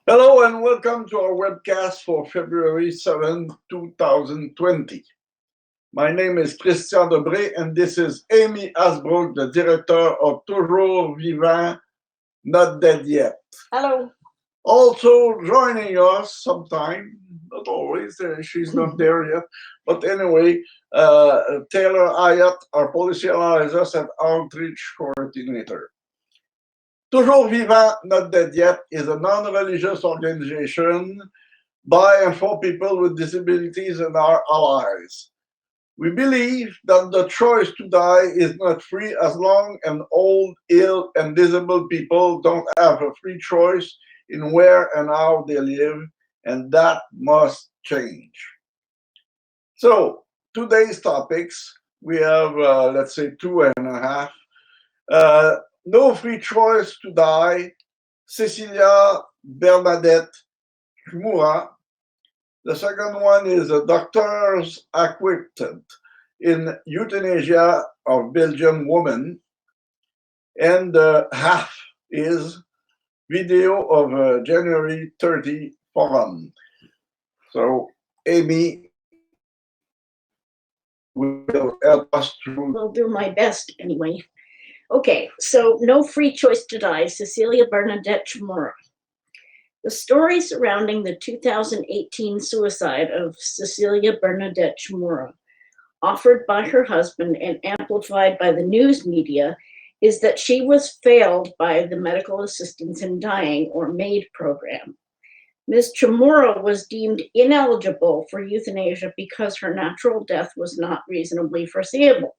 Hello and welcome to our webcast for February 7, 2020. My name is Christian Debré and this is Amy Asbrook, the director of Toujours Vivant, Not Dead Yet. Hello. Also joining us sometime, not always, she's not there yet, but anyway, Taylor Ayat, our policy advisor and outreach coordinator. Toujours Vivant, Not Dead Yet is a non-religious organization by and for people with disabilities and our allies. We believe that the choice to die is not free as long as old, ill, and disabled people don't have a free choice in where and how they live, and that must change. So, today's topics, we have, let's say, 2.5. No free choice to die, Cecilia Bernadette Chmura. The second one is a doctor's acquitted in Euthanasia of Belgian woman. And half is video of January 30 forum. So Amy will help us through. Will do my best anyway. Okay, so no free choice to die, Cecilia Bernadette Chmura. The story surrounding the 2018 suicide of Cecilia Bernadette Chmura, offered by her husband and amplified by the news media, is that she was failed by the Medical Assistance in Dying, or MAID program. Ms. Chmura was deemed ineligible for euthanasia because her natural death was not reasonably foreseeable.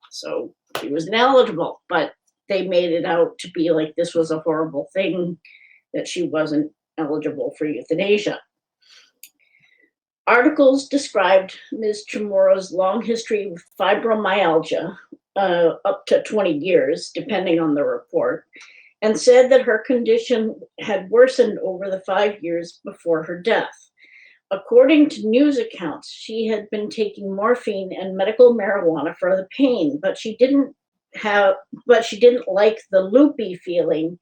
So she was ineligible, but they made it out to be like this was a horrible thing, that she wasn't eligible for euthanasia. Articles described Ms. Chmura's long history with fibromyalgia, up to 20 years, depending on the report, and said that her condition had worsened over the 5 years before her death. According to news accounts, she had been taking morphine and medical marijuana for the pain, but she didn't like the loopy feeling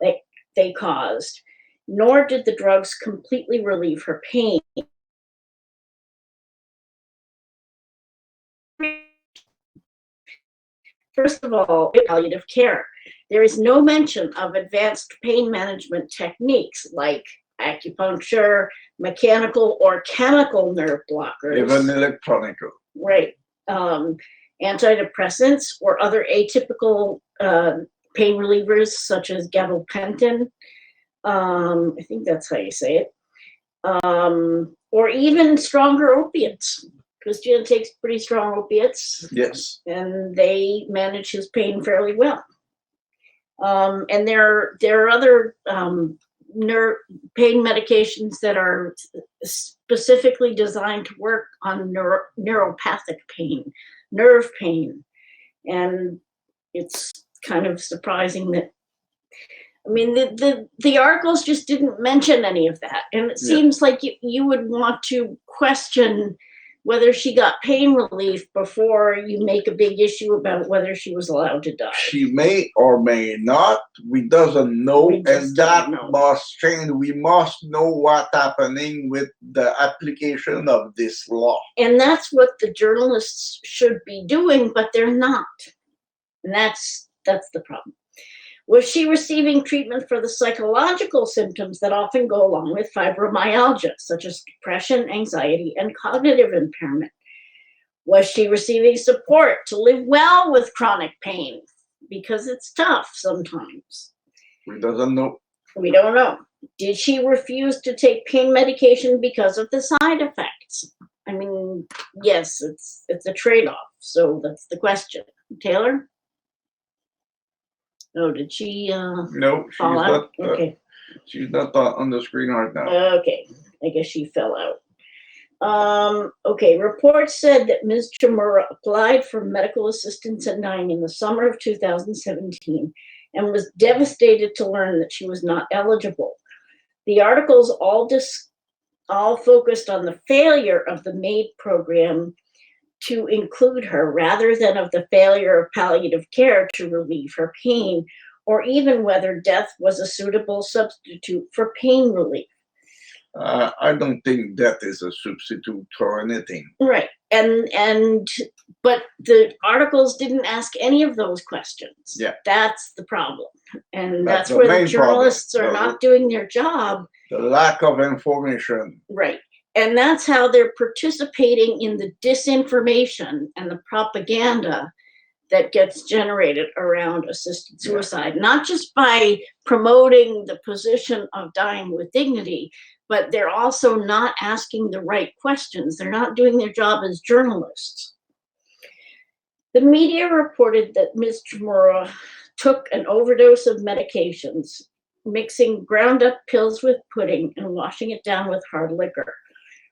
that they caused, nor did the drugs completely relieve her pain. First of all, palliative care. There is no mention of advanced pain management techniques like acupuncture, mechanical or chemical nerve blockers. Even electronic. Right. Antidepressants or other atypical pain relievers such as gabapentin. I think that's how you say it. Or even stronger opiates. Christian takes pretty strong opiates. Yes. And they manage his pain fairly well. And there are other pain medications that are specifically designed to work on neuropathic pain, nerve pain. And it's kind of surprising that, I mean, the articles just didn't mention any of that. And it seems like you would want to question whether she got pain relief before you make a big issue about whether she was allowed to die. She may or may not. We doesn't know, and that must change. We must know what's happening with the application of this law. And that's what the journalists should be doing, but they're not. And that's the problem. Was she receiving treatment for the psychological symptoms that often go along with fibromyalgia, such as depression, anxiety, and cognitive impairment? Was she receiving support to live well with chronic pain? Because it's tough sometimes. We don't know. We don't know. Did she refuse to take pain medication because of the side effects? I mean, yes, it's a trade-off. So that's the question. Taylor? Oh, did she no, she's fall out? Not, okay. She's not on the screen right now. Okay, I guess she fell out. Okay, reports said that Ms. Chmura applied for medical assistance in dying in the summer of 2017 and was devastated to learn that she was not eligible. The articles all focused on the failure of the MAID program to include her rather than of the failure of palliative care to relieve her pain or even whether death was a suitable substitute for pain relief. I don't think that is a substitute for anything. Right. But the articles didn't ask any of those questions. Yeah. That's the problem. And That's that's the where the main journalists problem. are not doing their job. The lack of information. Right. And that's how they're participating in the disinformation and the propaganda that gets generated around assisted suicide, not just by promoting the position of dying with dignity, but they're also not asking the right questions. They're not doing their job as journalists. The media reported that Ms. Chmura took an overdose of medications, mixing ground up pills with pudding and washing it down with hard liquor.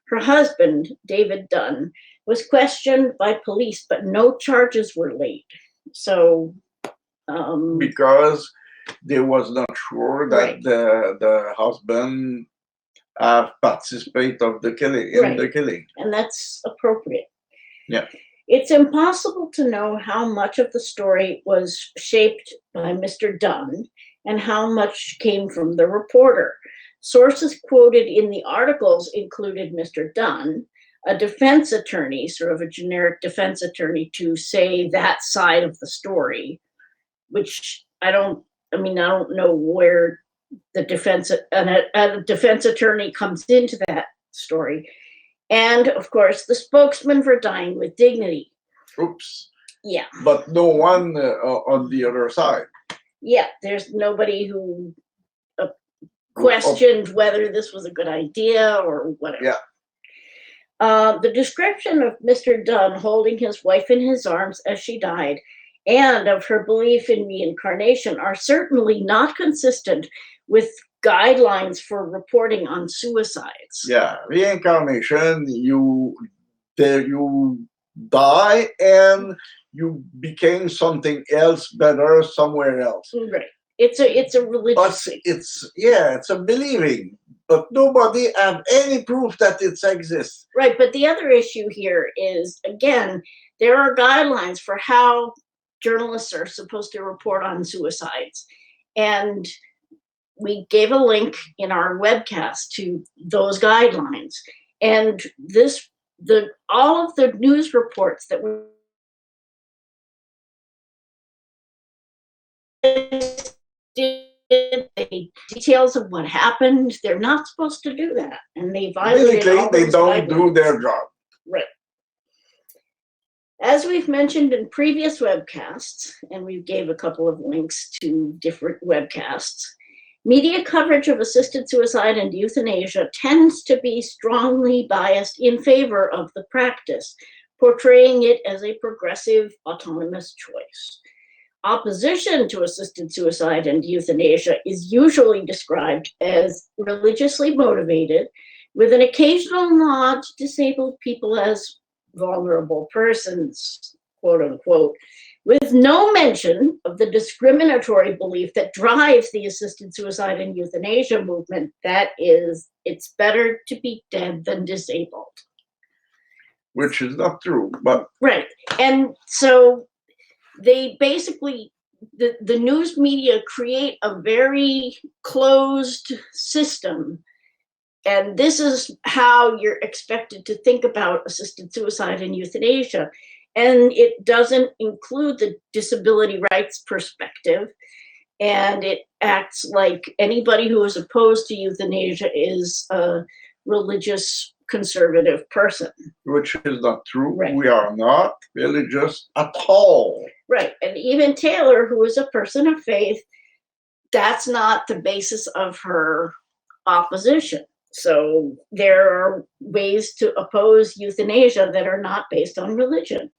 Her husband, David Dunn, was questioned by police, but no charges were laid. So, because they was not sure that Right. the husband participate of the killing in the killing. And that's appropriate. Yeah. It's impossible to know how much of the story was shaped by Mr. Dunn and how much came from the reporter. Sources quoted in the articles included Mr. Dunn, a defense attorney, sort of a generic defense attorney, to say that side of the story, which I don't know where the defense, a defense attorney comes into that story. And of course, the spokesman for Dying with Dignity. Oops. Yeah. But no one on the other side. Yeah, there's nobody who questioned whether this was a good idea or whatever. Yeah. The description of Mr. Dunn holding his wife in his arms as she died and of her belief in reincarnation are certainly not consistent with guidelines for reporting on suicides. Yeah, reincarnation, you die and you became something else better somewhere else. Right. It's a religious thing. It's a believing, but nobody have any proof that it exists. Right, but the other issue here is, again, there are guidelines for how journalists are supposed to report on suicides. And we gave a link in our webcast to those guidelines. And all of the news reports that details of what happened, they're not supposed to do that. And they violated all they those don't do guidelines. their job. Right. As we've mentioned in previous webcasts, and we gave a couple of links to different webcasts, media coverage of assisted suicide and euthanasia tends to be strongly biased in favor of the practice, portraying it as a progressive, autonomous choice. Opposition to assisted suicide and euthanasia is usually described as religiously motivated, with an occasional nod to disabled people as vulnerable persons, quote unquote, with no mention of the discriminatory belief that drives the assisted suicide and euthanasia movement, that is, it's better to be dead than disabled. Which is not true, but... Right, and so they basically, the news media create a very closed system, and this is how you're expected to think about assisted suicide and euthanasia. And it doesn't include the disability rights perspective. And it acts like anybody who is opposed to euthanasia is a religious conservative person. Which is not true. Right. We are not religious at all. Right. And even Taylor, who is a person of faith, that's not the basis of her opposition. So there are ways to oppose euthanasia that are not based on religion.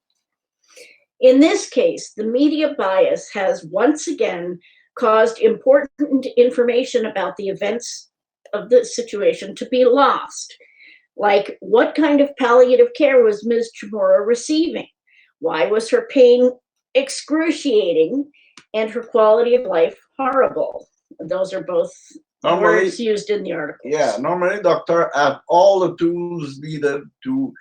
In this case, the media bias has once again caused important information about the events of the situation to be lost. Like, what kind of palliative care was Ms. Chmura receiving? Why was her pain excruciating and her quality of life horrible? Those are both words used in the article. Yeah, normally doctors have all the tools needed to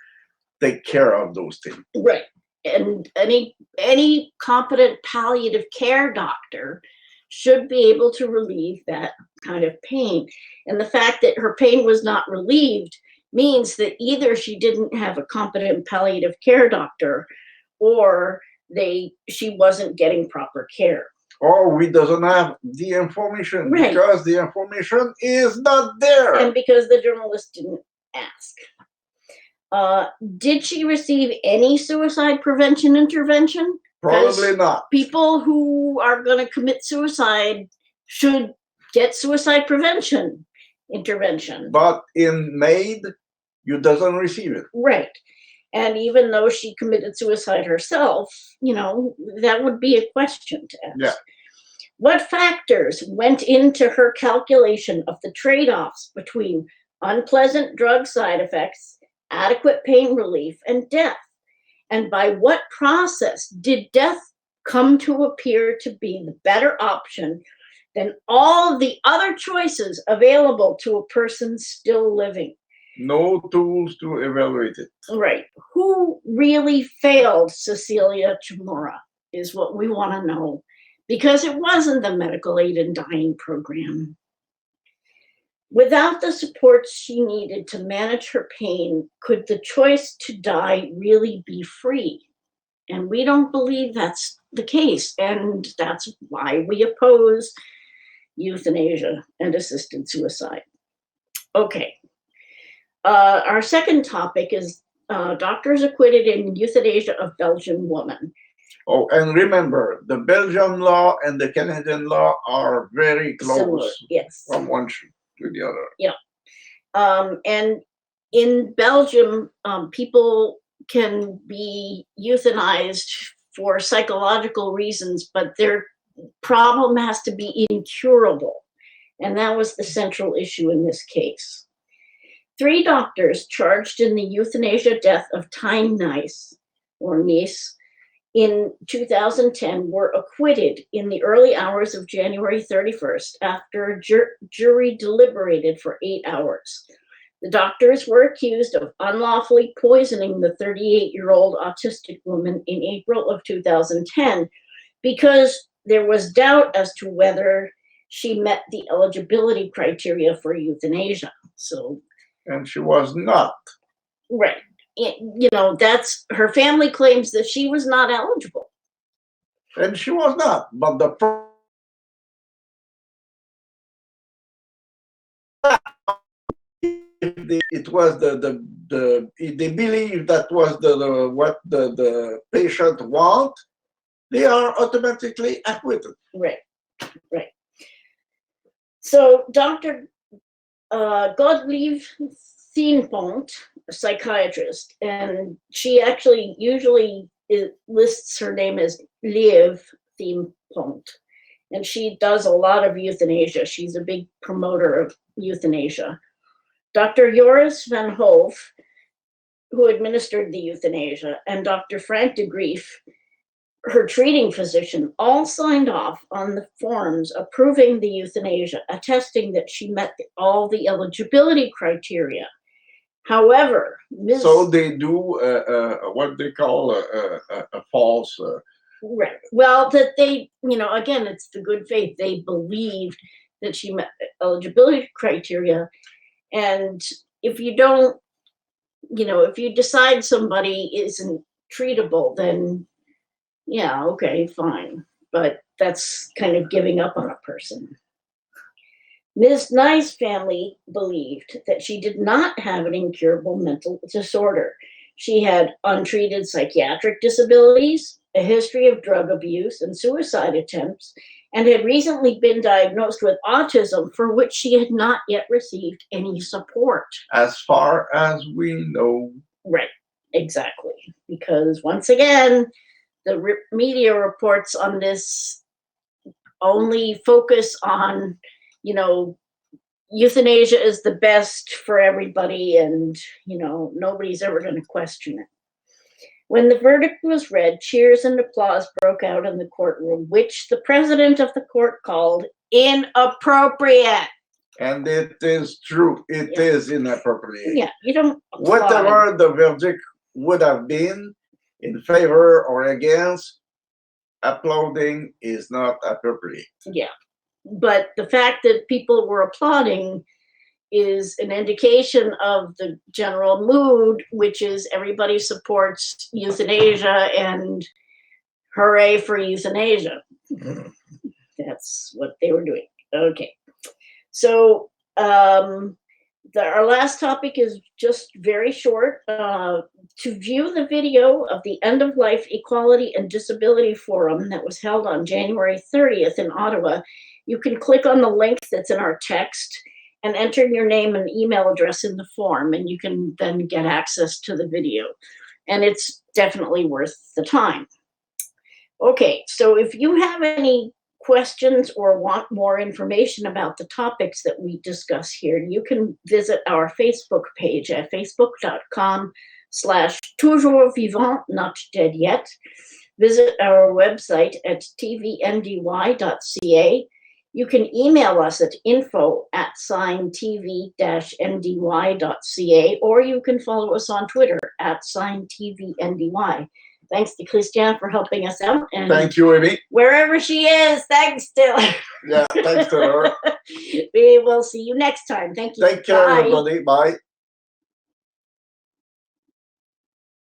take care of those things. Right. And any competent palliative care doctor should be able to relieve that kind of pain. And the fact that her pain was not relieved means that either she didn't have a competent palliative care doctor, or she wasn't getting proper care. Or we doesn't have the information, Right. because the information is not there. And because the journalist didn't ask. Did she receive any suicide prevention intervention? Probably not. People who are going to commit suicide should get suicide prevention intervention. But in MAID, you doesn't receive it. Right. And even though she committed suicide herself, that would be a question to ask. Yeah. What factors went into her calculation of the trade-offs between unpleasant drug side effects, adequate pain relief, and death? And by what process did death come to appear to be the better option than all of the other choices available to a person still living? No tools to evaluate it. Right. Who really failed Cecilia Chmura is what we want to know, because it wasn't the medical aid in dying program. Without the supports she needed to manage her pain, could the choice to die really be free? And we don't believe that's the case. And that's why we oppose euthanasia and assisted suicide. Okay. Our second topic is doctors acquitted in euthanasia of Belgian woman. Oh, and remember, the Belgian law and the Canadian law are very close. Similar, yes. From one to the other. Yeah. And in Belgium, people can be euthanized for psychological reasons, but their problem has to be incurable. And that was the central issue in this case. 3 doctors charged in the euthanasia death of Tyne Nice, or Nice, in 2010 were acquitted in the early hours of January 31st after a jury deliberated for 8 hours. The doctors were accused of unlawfully poisoning the 38-year-old autistic woman in April of 2010 because there was doubt as to whether she met the eligibility criteria for euthanasia. And she was not. Right. That's her family claims that she was not eligible. And she was not. But it was they believe that was what the patient want, they are automatically acquitted. Right. So Dr. Godlieve Thienpont, a psychiatrist, and she actually usually lists her name as Lieve Thienpont, and she does a lot of euthanasia. She's a big promoter of euthanasia. Dr. Joris van Hoof, who administered the euthanasia, and Dr. Frank de Grief, her treating physician, all signed off on the forms approving the euthanasia, attesting that she met all the eligibility criteria. However, so they do what they call a false. Right. Well, that they, again, it's the good faith. They believed that she met eligibility criteria, and if you don't, if you decide somebody isn't treatable, then yeah, okay, fine. But that's kind of giving up on a person. Ms. Nye's family believed that she did not have an incurable mental disorder. She had untreated psychiatric disabilities, a history of drug abuse and suicide attempts, and had recently been diagnosed with autism, for which she had not yet received any support. As far as we know. Right, exactly. Because once again, the media reports on this only focus on, euthanasia is the best for everybody, and, nobody's ever going to question it. When the verdict was read, cheers and applause broke out in the courtroom, which the president of the court called inappropriate. And it is true. It is inappropriate. Yeah, you don't applaud. Whatever the verdict would have been, in favor or against, applauding is not appropriate. Yeah. But the fact that people were applauding is an indication of the general mood, which is everybody supports euthanasia and hooray for euthanasia. That's what they were doing. Okay. So our last topic is just very short. To view the video of the End of Life Equality and Disability Forum that was held on January 30th in Ottawa, you can click on the link that's in our text and enter your name and email address in the form, and you can then get access to the video. And it's definitely worth the time. Okay, so if you have any questions or want more information about the topics that we discuss here, you can visit our Facebook page at facebook.com/toujourdsvivant, not dead yet. Visit our website at tvndy.ca. You can email us at info@tv-ndy.ca, or you can follow us on Twitter @TVNDY. Thanks to Christiane for helping us out. And thank you, Amy. Wherever she is, thanks to her. Yeah, thanks to her. We will see you next time. Thank you. Take care, Bye. everybody. Bye.